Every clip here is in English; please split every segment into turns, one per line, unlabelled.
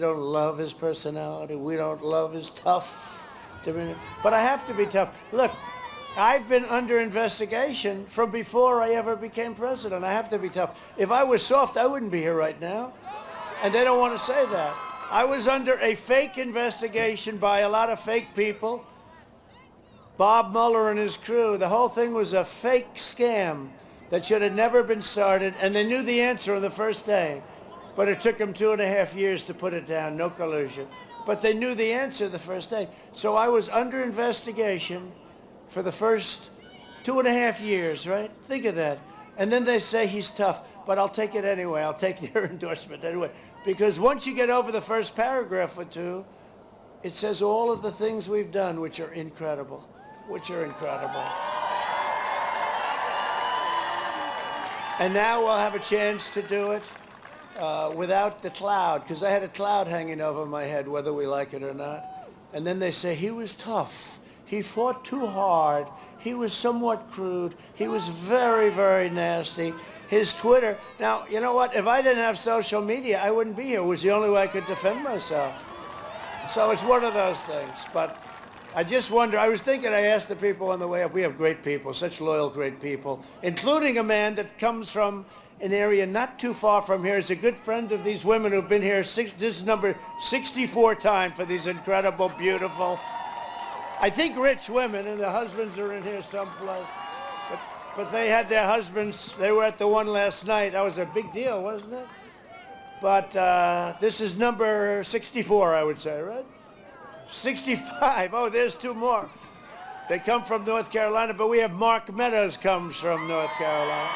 don't love his personality. We don't love his tough demeanor. But I have to be tough. Look, I've been under investigation from before I ever became president. I have to be tough. If I was soft, I wouldn't be here right now. And they don't want to say that. I was under a fake investigation by a lot of fake people. Bob Mueller and his crew. The whole thing was a fake scam that should have never been started. And they knew the answer on the first day. But it took them 2.5 years to put it down, no collusion. But they knew the answer the first day. So I was under investigation for the first 2.5 years, right? Think of that. And then they say he's tough, but I'll take it anyway. I'll take their endorsement anyway. Because once you get over the first paragraph or two, it says all of the things we've done, which are incredible, And now we'll have a chance to do it without the cloud, because I had a cloud hanging over my head, whether we like it or not. And then they say, he was tough. He fought too hard. He was somewhat crude. He was very, very nasty. His Twitter. Now, you know what? If I didn't have social media, I wouldn't be here. It was the only way I could defend myself. So it's one of those things. But I just wonder, I was thinking, I asked the people on the way up, we have great people, such loyal, great people, including a man that comes from an area not too far from here. Is a good friend of these women who've been here, this is number 64 time for these incredible, beautiful, I think rich women, and their husbands are in here someplace. But they had their husbands, they were at the one last night. That was a big deal, wasn't it? But this is number 64, I would say, right? 65, oh, there's two more. They come from North Carolina, but we have Mark Meadows comes from North Carolina.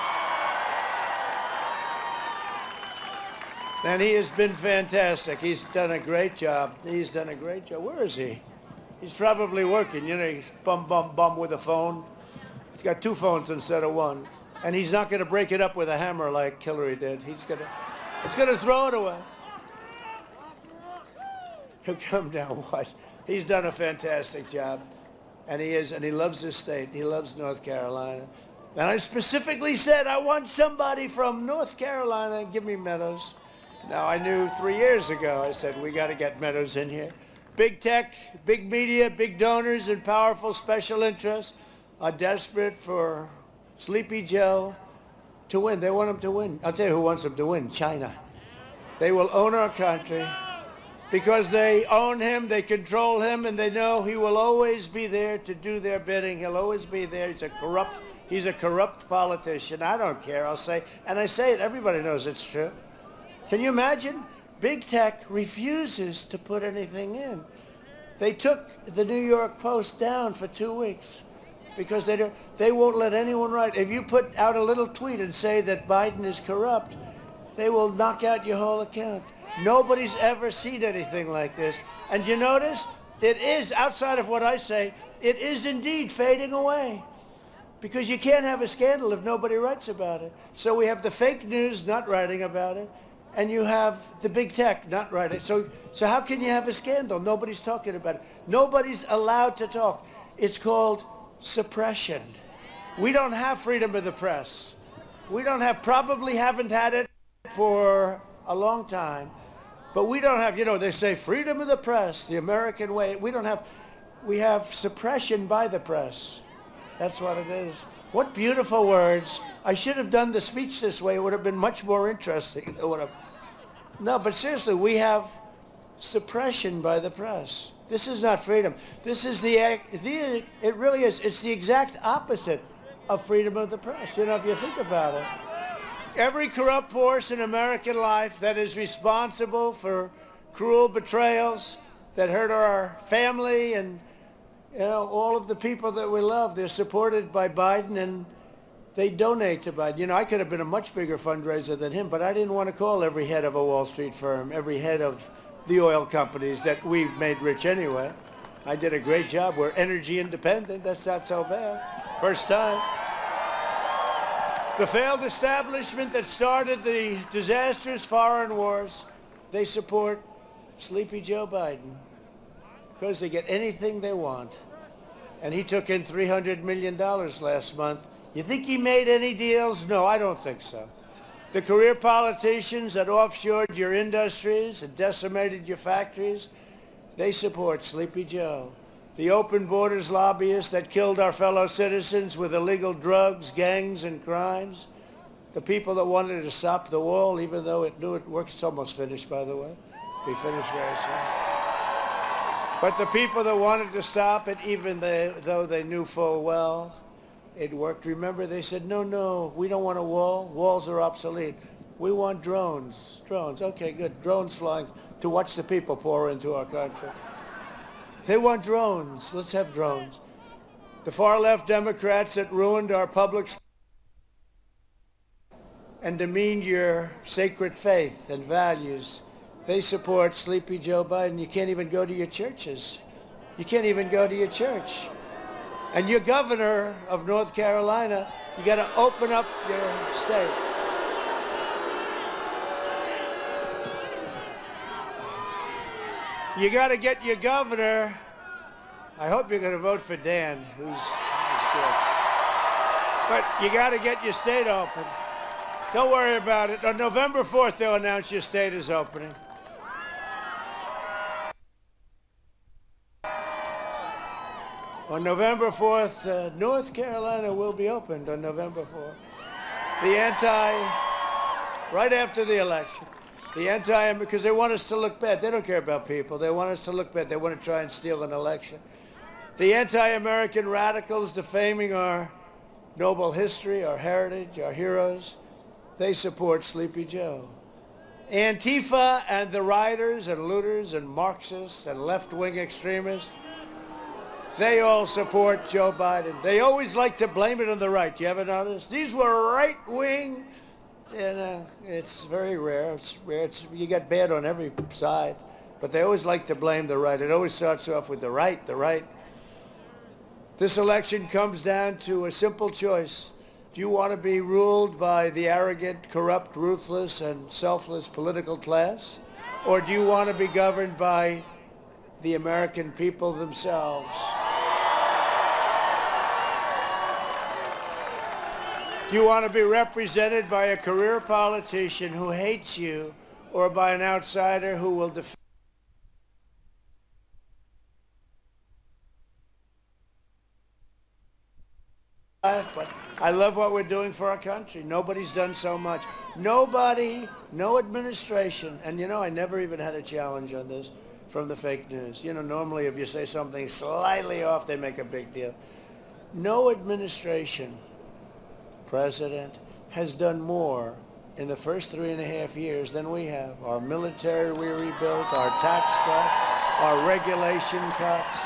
And he has been fantastic. He's done a great job. He's done a great job. Where is he? He's probably working. You know, he's bum with a phone. He's got two phones instead of one. And he's not going to break it up with a hammer like Hillary did. He's going to throw it away. He'll come down. What? He's done a fantastic job. And he loves his state. He loves North Carolina. And I specifically said, I want somebody from North Carolina. Give me Meadows. Now, I knew 3 years ago, I said, we got to get Meadows in here. Big tech, big media, big donors, and powerful special interests are desperate for Sleepy Joe to win. They want him to win. I'll tell you who wants him to win, China. They will own our country because they own him, they control him, and they know he will always be there to do their bidding. He'll always be there. He's a corrupt politician. I don't care, I'll say, and I say it, everybody knows it's true. Can you imagine? Big tech refuses to put anything in. They took the New York Post down for 2 weeks because they won't let anyone write. If you put out a little tweet and say that Biden is corrupt, they will knock out your whole account. Nobody's ever seen anything like this. And you notice, it is, outside of what I say, it is indeed fading away. Because you can't have a scandal if nobody writes about it. So we have the fake news not writing about it, and you have the big tech not writing. So how can you have a scandal? Nobody's talking about it. Nobody's allowed to talk. It's called suppression. We don't have freedom of the press. We probably haven't had it for a long time. But we don't have, they say freedom of the press, the American way. We have suppression by the press. That's what it is. What beautiful words. I should have done the speech this way. It would have been much more interesting. No, but seriously, we have suppression by the press. This is not freedom. This is it really is. It's the exact opposite of freedom of the press, if you think about it. Every corrupt force in American life that is responsible for cruel betrayals that hurt our family and all of the people that we love, they're supported by Biden, and they donate to Biden. I could have been a much bigger fundraiser than him, but I didn't want to call every head of a Wall Street firm, every head of the oil companies that we've made rich anyway. I did a great job. We're energy independent. That's not so bad. First time. The failed establishment that started the disastrous foreign wars, they support Sleepy Joe Biden because they get anything they want. And he took in $300 million last month. You think he made any deals? No, I don't think so. The career politicians that offshored your industries and decimated your factories, they support Sleepy Joe. The open borders lobbyists that killed our fellow citizens with illegal drugs, gangs, and crimes. The people that wanted to stop the wall, even though it knew it works. It's almost finished, by the way. Be finished very soon. But the people that wanted to stop it, even though they knew full well it worked. Remember, they said, no, we don't want a wall. Walls are obsolete. We want drones. Drones. Okay, good. Drones flying to watch the people pour into our country. They want drones. Let's have drones. The far-left Democrats that ruined our public and demeaned your sacred faith and values, they support Sleepy Joe Biden. You can't even go to your churches. You can't even go to your church. And you're governor of North Carolina. You got to open up your state. You got to get your governor. I hope you're going to vote for Dan, who's good. But you got to get your state open. Don't worry about it. On November 4th, they'll announce your state is opening. On November 4th, North Carolina will be opened on November 4th. Right after the election. Because they want us to look bad. They don't care about people. They want us to look bad. They want to try and steal an election. The anti-American radicals defaming our noble history, our heritage, our heroes, they support Sleepy Joe. Antifa and the rioters and looters and Marxists and left-wing extremists, they all support Joe Biden. They always like to blame it on the right. You ever notice? These were right-wing, and it's very rare. It's rare. You get bad on every side, but they always like to blame the right. It always starts off with the right, the right. This election comes down to a simple choice. Do you want to be ruled by the arrogant, corrupt, ruthless, and selfless political class? Or do you want to be governed by the American people themselves? Do you want to be represented by a career politician who hates you or by an outsider who will defend? But I love what we're doing for our country. Nobody's done so much. Nobody, no administration, and I never even had a challenge on this from the fake news. Normally if you say something slightly off, they make a big deal. No administration, president, has done more in the first 3.5 years than we have. Our military we rebuilt, our tax cuts, our regulation cuts.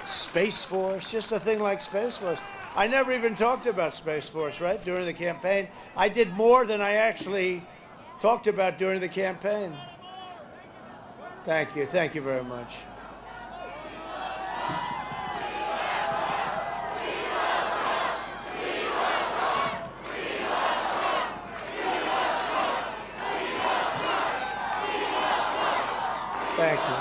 Space Force, just a thing like Space Force. I never even talked about Space Force, right, during the campaign. I did more than I actually talked about during the campaign. Thank you. Thank you very much. Thank you.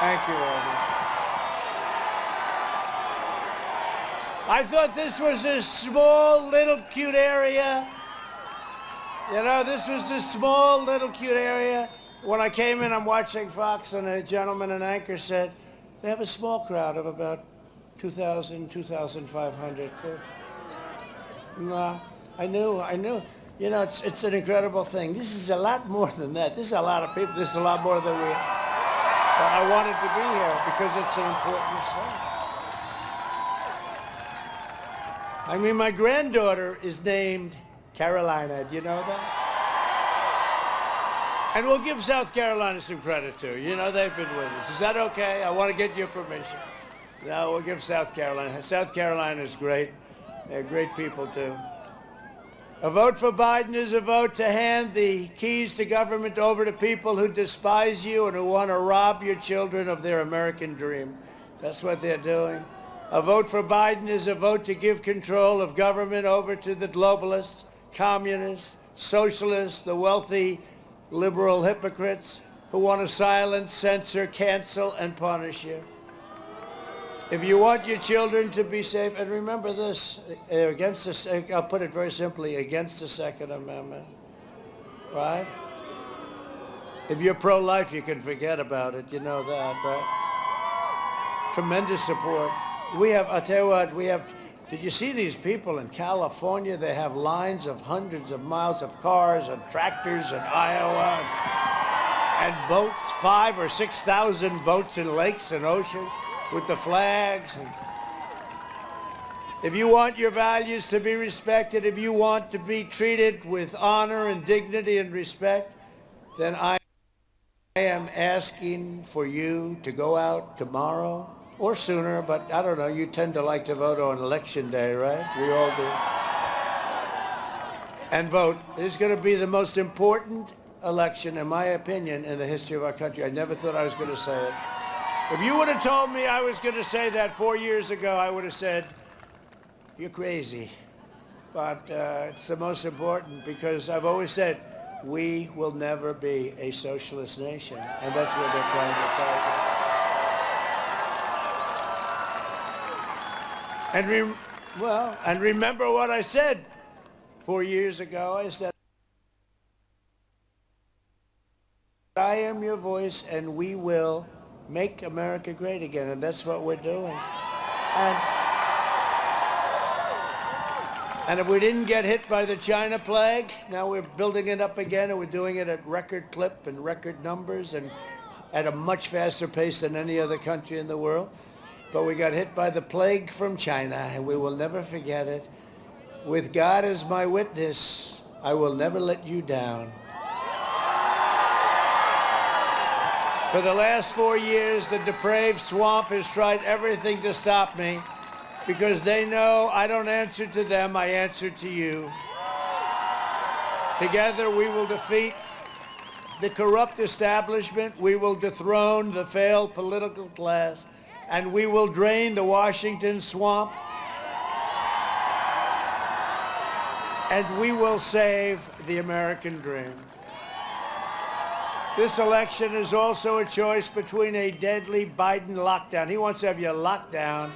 Thank you very much. I thought this was a small, little, cute area. This was a small, little, cute area. When I came in, I'm watching Fox, and a gentleman, an anchor, said, they have a small crowd of about 2,000, 2,500. No, I knew. It's an incredible thing. This is a lot more than that. This is a lot of people. This is a lot more than we... But I wanted to be here because it's an important thing. My granddaughter is named Carolina. Do you know that? And we'll give South Carolina some credit, too. They've been with us. Is that okay? I want to get your permission. No, we'll give South Carolina. South Carolina is great. They're great people, too. A vote for Biden is a vote to hand the keys to government over to people who despise you and who want to rob your children of their American dream. That's what they're doing. A vote for Biden is a vote to give control of government over to the globalists, communists, socialists, the wealthy liberal hypocrites who want to silence, censor, cancel, and punish you. If you want your children to be safe, and remember this, I'll put it very simply, against the Second Amendment, right? If you're pro-life, you can forget about it. You know that, right? Tremendous support. I'll tell you what, did you see these people in California? They have lines of hundreds of miles of cars and tractors in Iowa and boats, 5,000 or 6,000 boats in lakes and oceans with the flags. If you want your values to be respected, if you want to be treated with honor and dignity and respect, then I am asking for you to go out tomorrow or sooner, but I don't know, you tend to like to vote on election day, right? We all do. And vote. It's going to be the most important election, in my opinion, in the history of our country. I never thought I was going to say it. If you would have told me I was going to say that 4 years ago, I would have said, you're crazy. But it's the most important, because I've always said, we will never be a socialist nation. And that's what they're trying to fight. And remember what I said 4 years ago. I said, I am your voice, and we will make America great again. And that's what we're doing. And if we didn't get hit by the China plague, now we're building it up again, and we're doing it at record clip and record numbers and at a much faster pace than any other country in the world. But we got hit by the plague from China, and we will never forget it. With God as my witness, I will never let you down. For the last 4 years, the depraved swamp has tried everything to stop me, because they know I don't answer to them, I answer to you. Together we will defeat the corrupt establishment, we will dethrone the failed political class, and we will drain the Washington swamp, and we will save the American dream. This election is also a choice between a deadly Biden lockdown. He wants to have you locked down.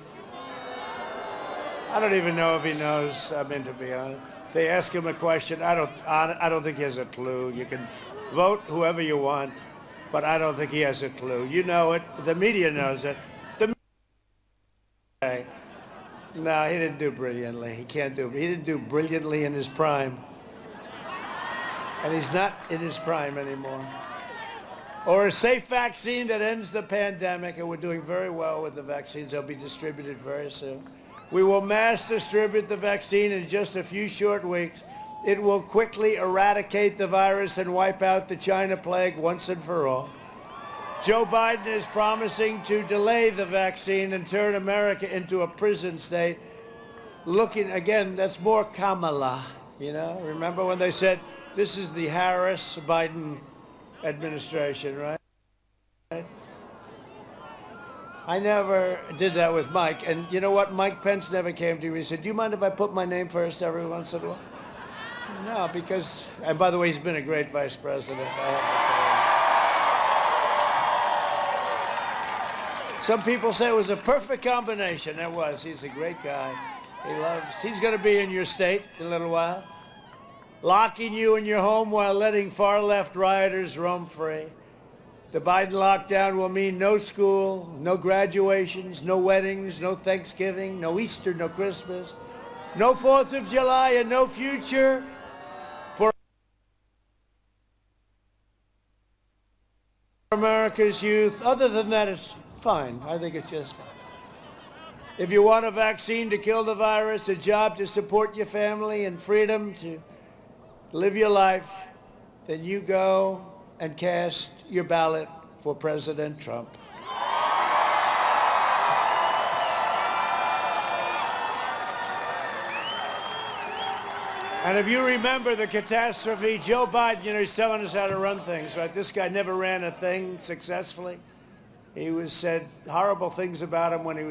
I don't even know if he knows, I mean, to be honest. They ask him a question, I don't think he has a clue. You can vote whoever you want, but I don't think he has a clue. You know it, the media knows it. No, he didn't do brilliantly. He didn't do brilliantly in his prime. And he's not in his prime anymore. Or a safe vaccine that ends the pandemic, and we're doing very well with the vaccines. They'll be distributed very soon. We will mass distribute the vaccine in just a few short weeks. It will quickly eradicate the virus and wipe out the China plague once and for all. Joe Biden is promising to delay the vaccine and turn America into a prison state. Looking, again, that's more Kamala, you know? Remember when they said, this is the Harris-Biden administration, right? I never did that with Mike. And you know what? Mike Pence never came to me and said, do you mind if I put my name first every once in a while? No, because, and by the way, he's been a great vice president. Some people say it was a perfect combination. It was. He's a great guy. He's going to be in your state in a little while, locking you in your home while letting far-left rioters roam free. The Biden lockdown will mean no school, no graduations, no weddings, no Thanksgiving, no Easter, no Christmas, no 4th of July, and no future for America's youth. Other than that, it's fine. I think it's just fine. If you want a vaccine to kill the virus, a job to support your family, and freedom to live your life, then you go and cast your ballot for President Trump. And if you remember the catastrophe, Joe Biden, you know, he's telling us how to run things, right? This guy never ran a thing successfully. He said horrible things about him when he was